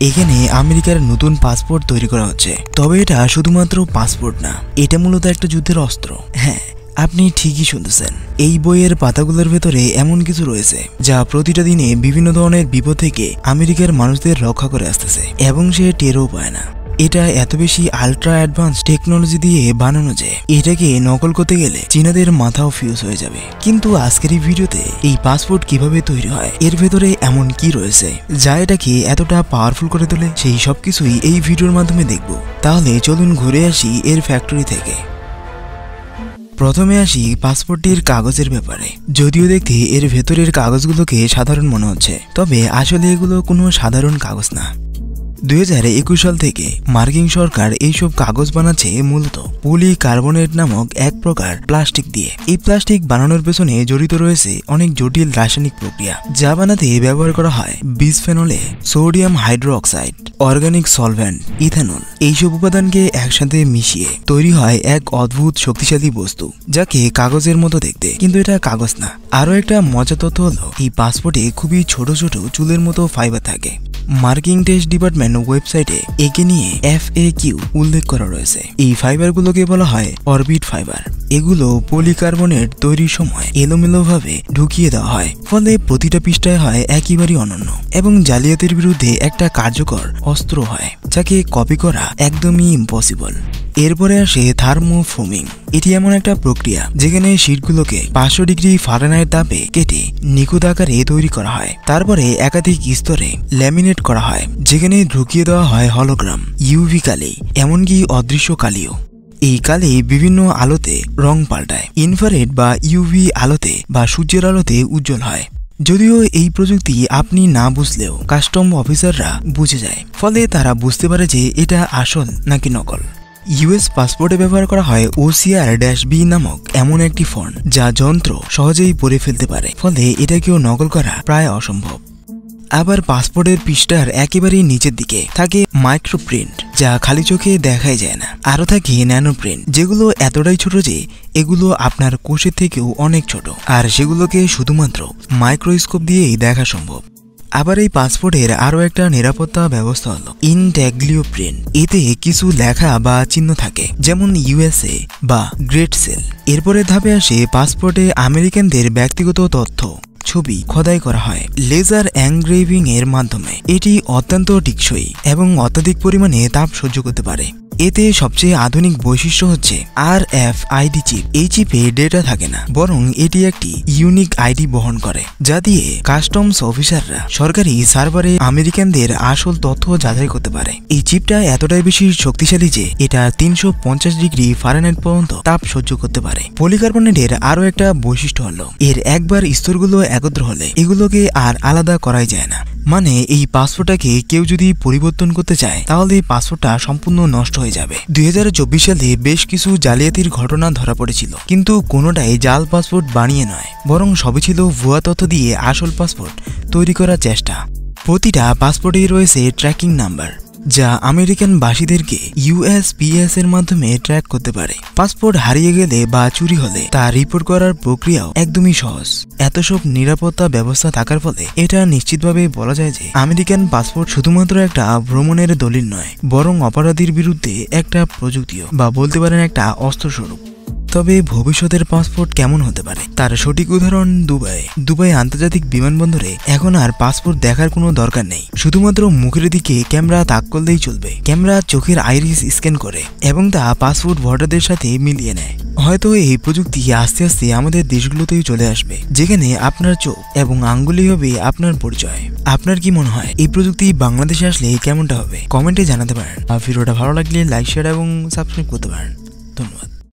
এখানে আমেরিকার নতুন পাসপোর্ট তৈরি করা হচ্ছে। তবে এটা শুধুমাত্র পাসপোর্ট না, এটা মূলত একটা যুদ্ধের অস্ত্র। হ্যাঁ, আপনি ঠিকই শুনতেছেন। এই বইয়ের পাতাগুলোর ভেতরে এমন কিছু রয়েছে যা প্রতিটা দিনে বিভিন্ন ধরনের বিপদ থেকে আমেরিকার মানুষদের রক্ষা করে আসতেছে, এবং সে টেরও পায় না। এটা এত বেশি আল্ট্রা অ্যাডভান্স টেকনোলজি দিয়ে বানানো যে এটাকে নকল করতে গেলে চীনাদের মাথাও ফিউজ হয়ে যাবে। কিন্তু আজকের এই ভিডিওতে এই পাসপোর্ট কিভাবে তৈরি হয়, এর ভেতরে এমন কি রয়েছে যা এটাকে এতটা পাওয়ারফুল করে তোলে, সেই সবকিছুই এই ভিডিওর মাধ্যমে দেখব। তাহলে চলুন ঘুরে আসি এর ফ্যাক্টরি থেকে। প্রথমে আসি পাসপোর্টটির কাগজের ব্যাপারে। যদিও দেখতে এর ভেতরের কাগজগুলোকে সাধারণ মনে হচ্ছে, তবে আসলে এগুলো কোনো সাধারণ কাগজ না। 2021 সাল থেকে মার্কিন সরকার এইসব কাগজ বানাচ্ছে মূলত পলিকার্বনেট নামক এক প্রকার প্লাস্টিক দিয়ে। এই প্লাস্টিক বানানোর পেছনে জড়িত রয়েছে অনেক জটিল রাসায়নিক প্রক্রিয়া, যা বানাতে ব্যবহার করা হয় bisphenol A, sodium hydroxide, organic solvent, ethanol. এইসব উপাদানকে একসাথে মিশিয়ে তৈরি হয় এক অদ্ভুত শক্তিশালী বস্তু, যাকে কাগজের মতো দেখতে, কিন্তু এটা কাগজ না। আরো একটা মজা তথ্য হলো এই পাসপোর্টে খুবই ছোট ছোট চুলের মতো ফাইবার থাকে। মার্কিন টেস্ট ডিপার্টমেন্ট ওয়েবসাইটে একে নিয়ে FAQ উল্লেখ করা রয়েছে। এই ফাইবারগুলোকে বলা হয় অরবিট ফাইবার। এগুলো পলিকার্বনেট তৈরির সময় এলোমেলোভাবে ঢুকিয়ে দেওয়া হয়, ফলে প্রতিটা পৃষ্ঠায় হয় একেবারেই অনন্য এবং জালিয়াতির বিরুদ্ধে একটা কার্যকর অস্ত্র হয়, যাকে কপি করা একদমই ইম্পসিবল। এরপরে আসে থার্মোফোমিং। এটি এমন একটা প্রক্রিয়া যেখানে শীটগুলোকে 500 ডিগ্রি ফারেনহাইট তাপে কেটে নিখুঁত আকারে তৈরি করা হয়। তারপরে একাধিক স্তরে ল্যামিনেট করা হয়, যেখানে ঢুকিয়ে দেওয়া হয় হলোগ্রাম, ইউভি কালি, এমনকি অদৃশ্য কালিও। এই কালি বিভিন্ন আলোতে রং পাল্টায়, ইনফ্রারেড বা ইউভি আলোতে বা সূর্যের আলোতে উজ্জ্বল হয়। যদিও এই প্রযুক্তি আপনি না বুঝলেও কাস্টম অফিসাররা বুঝে যায়, ফলে তারা বুঝতে পারে যে এটা আসল নাকি নকল। US পাসপোর্টে ব্যবহার করা হয় OCR-B নামক এমন একটি ফন্ট যা যন্ত্র সহজেই পড়ে ফেলতে পারে, ফলে এটাকেও নকল করা প্রায় অসম্ভব। আবার পাসপোর্টের পৃষ্ঠার একেবারেই নিচের দিকে থাকে মাইক্রোপ্রিন্ট, যা খালি চোখে দেখাই যায় না। আরও থাকে ন্যানো প্রিন্ট, যেগুলো এতটাই ছোট যে এগুলো আপনার কোষের থেকেও অনেক ছোট, আর সেগুলোকে শুধুমাত্র মাইক্রোস্কোপ দিয়েই দেখা সম্ভব। আবার এই পাসপোর্টের আরও একটা নিরাপত্তা ব্যবস্থা হলো ইনট্যাগলিও প্রিন্ট। এতে কিছু লেখা বা চিহ্ন থাকে, যেমন USA বা গ্রেট সেল। এরপরে ধাপে আসে পাসপোর্টে আমেরিকানদের ব্যক্তিগত তথ্য, ছবি খোদাই করা হয় লেজার এনগ্রেভিং এর মাধ্যমে। এটি অত্যন্ত টেকসই এবং অত্যাধিক পরিমাণে তাপ সহ্য করতে পারে। এতে সবচেয়ে আধুনিক বৈশিষ্ট্য হচ্ছে RFID চিপ। এই চিপে ডেটা থাকে না, বরং এটি একটি ইউনিক আইডি বহন করে, যা দিয়ে কাস্টমস অফিসাররা সরকারি সার্ভারে আমেরিকানদের আসল তথ্য যাচাই করতে পারে। এই চিপটা এতটাই বেশি শক্তিশালী যে এটা 350 ডিগ্রি ফারেনহাইট পর্যন্ত তাপ সহ্য করতে পারে। পলিকার্বনেটের আরো একটা বৈশিষ্ট্য হলো এর একবার স্তরগুলো একত্র হলে এগুলোকে আর আলাদা করাই যায় না। মানে এই পাসপোর্টটাকে কেউ যদি পরিবর্তন করতে চায়, তাহলে পাসপোর্টটা সম্পূর্ণ নষ্ট হয়ে যাবে। 2024 সালে বেশ কিছু জালিয়াতির ঘটনা ধরা পড়েছিল, কিন্তু কোনোটাই জাল পাসপোর্ট বানিয়ে নয়, বরং সবই ছিল ভুয়া তথ্য দিয়ে আসল পাসপোর্ট তৈরি করার চেষ্টা। প্রতিটা পাসপোর্টেই রয়েছে ট্র্যাকিং নাম্বার, যা আমেরিকান বাসীদেরকে USPS এর মাধ্যমে ট্র্যাক করতে পারে। পাসপোর্ট হারিয়ে গেলে বা চুরি হলে তা রিপোর্ট করার প্রক্রিয়াও একদমই সহজ। এত সব নিরাপত্তা ব্যবস্থা থাকার ফলে এটা নিশ্চিতভাবে বলা যায় যে আমেরিকান পাসপোর্ট শুধুমাত্র একটা ভ্রমণের দলিল নয়, বরং অপরাধীর বিরুদ্ধে একটা প্রযুক্তিও বা বলতে পারেন একটা অস্ত্রস্বরূপ। তবে ভবিষ্যতের পাসপোর্ট কেমন হতে পারে তার সঠিক উদাহরণ দুবাই আন্তর্জাতিক বিমানবন্দরে এখন আর পাসপোর্ট দেখার কোনো দরকার নেই। শুধুমাত্র মুখের দিকে ক্যামেরা তাক করলেই চলবে। ক্যামেরা চোখের আইরিস স্ক্যান করে এবং তা পাসপোর্ট ভোটারদের সাথে মিলিয়ে নেয়। হয়তো এই প্রযুক্তি আস্তে আস্তে আমাদের দেশগুলোতেই চলে আসবে, যেখানে আপনার চোখ এবং আঙ্গুলি হবে আপনার পরিচয়। আপনার কি মনে হয় এই প্রযুক্তি বাংলাদেশে আসলে কেমনটা হবে? কমেন্টে জানাতে পারেন। আর ভিডিওটা ভালো লাগলে লাইক, শেয়ার এবং সাবস্ক্রাইব করতে পারেন। ধন্যবাদ।